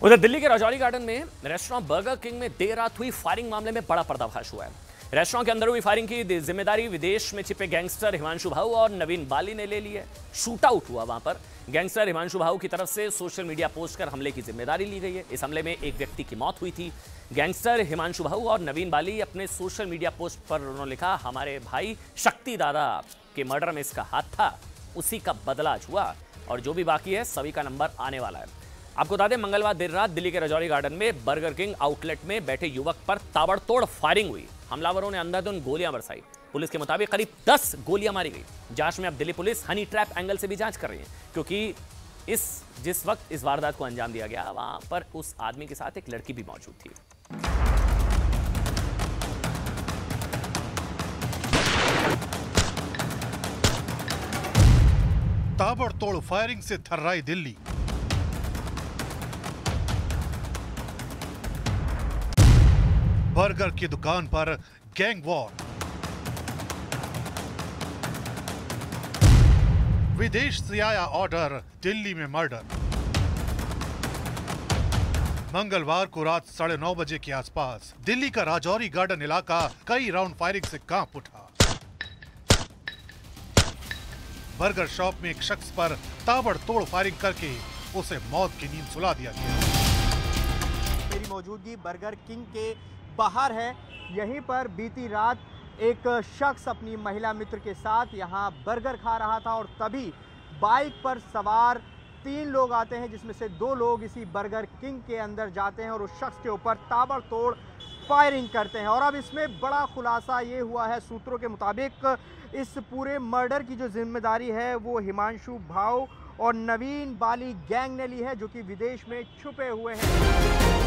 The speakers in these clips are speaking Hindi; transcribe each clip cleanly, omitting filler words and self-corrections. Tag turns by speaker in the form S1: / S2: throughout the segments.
S1: उधर दिल्ली के राजौरी गार्डन में रेस्टोरेंट बर्गर किंग में देर रात हुई फायरिंग मामले में बड़ा पर्दाफाश हुआ है। रेस्टोरेंट के अंदर हुई फायरिंग की जिम्मेदारी विदेश में छिपे गैंगस्टर हिमांशु भाऊ और नवीन बाली ने ले ली है। शूट आउट हुआ वहां पर। गैंगस्टर हिमांशु भाऊ की तरफ से सोशल मीडिया पोस्ट कर हमले की जिम्मेदारी ली गई है। इस हमले में एक व्यक्ति की मौत हुई थी। गैंगस्टर हिमांशु भाऊ और नवीन बाली अपने सोशल मीडिया पोस्ट पर उन्होंने लिखा, हमारे भाई शक्ति दादा के मर्डर में इसका हाथ था, उसी का बदला आज हुआ और जो भी बाकी है सभी का नंबर आने वाला है। आपको बता दें, मंगलवार देर रात दिल्ली के राजौरी गार्डन में बर्गर किंग आउटलेट में बैठे युवक पर ताबड़तोड़ फायरिंग हुई। हमलावरों ने अंधाधुंध गोलियां बरसाई। पुलिस के मुताबिक करीब 10 गोलियां मारी गई। जांच में अब Delhi police honey trap angle से भी जांच कर रही है, क्योंकि जिस वक्त इस वारदात को अंजाम दिया गया वहां पर उस आदमी के साथ एक लड़की भी मौजूद थी।
S2: ताबड़तोड़ फायरिंग से थर्राई दिल्ली। बर्गर की दुकान पर गैंग वॉर। विदेश से आया ऑर्डर, दिल्ली में मर्डर। मंगलवार को रात 9:30 बजे के आसपास दिल्ली का राजौरी गार्डन इलाका कई राउंड फायरिंग से कांप उठा। बर्गर शॉप में एक शख्स पर ताबड़तोड़ फायरिंग करके उसे मौत की नींद सुला दिया गया।
S3: मेरी मौजूदगी बर्गर किंग के बाहर है। यहीं पर बीती रात एक शख्स अपनी महिला मित्र के साथ यहां बर्गर खा रहा था और तभी बाइक पर सवार 3 लोग आते हैं, जिसमें से 2 लोग इसी बर्गर किंग के अंदर जाते हैं और उस शख्स के ऊपर ताबड़तोड़ फायरिंग करते हैं। और अब इसमें बड़ा खुलासा ये हुआ है, सूत्रों के मुताबिक इस पूरे मर्डर की जो जिम्मेदारी है वो हिमांशु भाऊ और नवीन बाली गैंग ने ली है, जो कि विदेश में छुपे हुए हैं।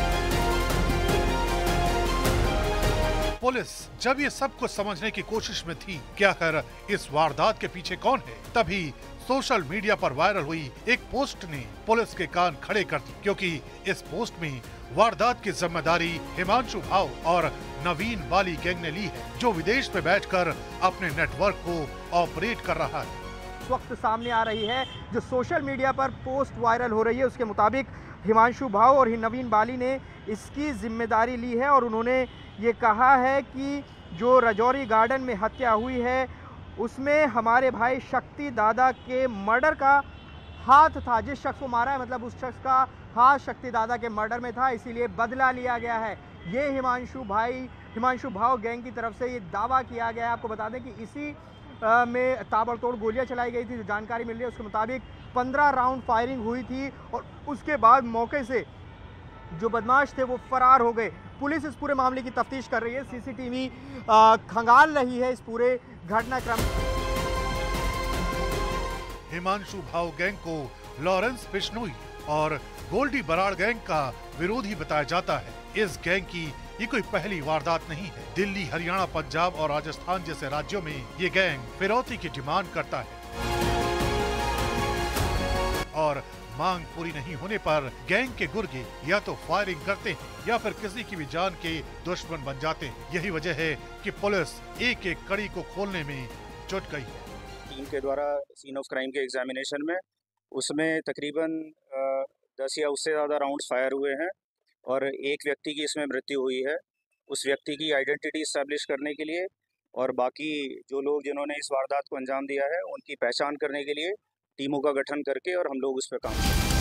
S2: पुलिस जब ये सब कुछ समझने की कोशिश में थी कि आखिर इस वारदात के पीछे कौन है, तभी सोशल मीडिया पर वायरल हुई एक पोस्ट ने पुलिस के कान खड़े कर दी, क्योंकि इस पोस्ट में वारदात की जिम्मेदारी हिमांशु भाऊ और नवीन बाली गैंग ने ली है, जो विदेश में बैठकर अपने नेटवर्क को ऑपरेट कर रहा है।
S3: इस वक्त सामने आ रही है जो सोशल मीडिया पर पोस्ट वायरल हो रही है, उसके मुताबिक हिमांशु भाऊ और नवीन बाली ने इसकी जिम्मेदारी ली है और उन्होंने ये कहा है कि जो राजौरी गार्डन में हत्या हुई है उसमें हमारे भाई शक्ति दादा के मर्डर का हाथ था। जिस शख्स को मारा है मतलब उस शख्स का हाथ शक्ति दादा के मर्डर में था, इसीलिए बदला लिया गया है। ये हिमांशु भाऊ गैंग की तरफ से ये दावा किया गया है। आपको बता दें कि इसी में ताबड़तोड़ गोलियां चलाई गई थी। जो जानकारी मिल रही है उसके मुताबिक 15 राउंड फायरिंग हुई थी और उसके बाद मौके से जो बदमाश थे वो फरार हो गए। पुलिस इस पूरे मामले की तफ्तीश कर रही है, सीसीटीवी खंगाल रही है इस पूरे घटनाक्रम।
S2: हिमांशु भाऊ गैंग को लॉरेंस बिश्नोई और गोल्डी बराड़ गैंग का विरोधी बताया जाता है। इस गैंग की ये कोई पहली वारदात नहीं है। दिल्ली, हरियाणा, पंजाब और राजस्थान जैसे राज्यों में ये गैंग फिरौती की डिमांड करता है और मांग पूरी नहीं होने पर गैंग के गुर्गे या तो फायरिंग करते हैं या फिर किसी की भी जान के दुश्मन बन जाते हैं। यही वजह है कि पुलिस एक एक कड़ी को खोलने में जुट गई है।
S4: टीम के द्वारा सीन ऑफ क्राइम के एग्जामिनेशन में उसमें तकरीबन 10 या उससे ज़्यादा राउंड्स फायर हुए हैं और एक व्यक्ति की इसमें मृत्यु हुई है। उस व्यक्ति की आइडेंटिटी इस्टेब्लिश करने के लिए और बाकी जो लोग जिन्होंने इस वारदात को अंजाम दिया है उनकी पहचान करने के लिए टीमों का गठन करके और हम लोग उस पर काम कर रहे हैं।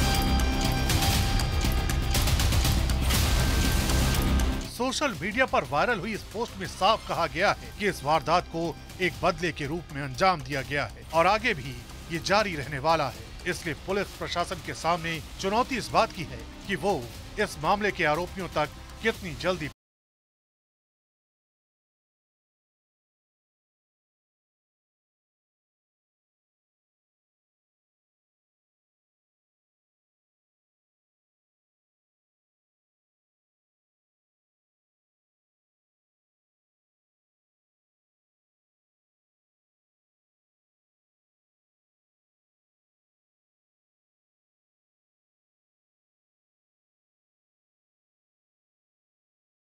S2: सोशल मीडिया पर वायरल हुई इस पोस्ट में साफ कहा गया है कि इस वारदात को एक बदले के रूप में अंजाम दिया गया है और आगे भी ये जारी रहने वाला है। इसलिए पुलिस प्रशासन के सामने चुनौती इस बात की है कि वो इस मामले के आरोपियों तक कितनी जल्दी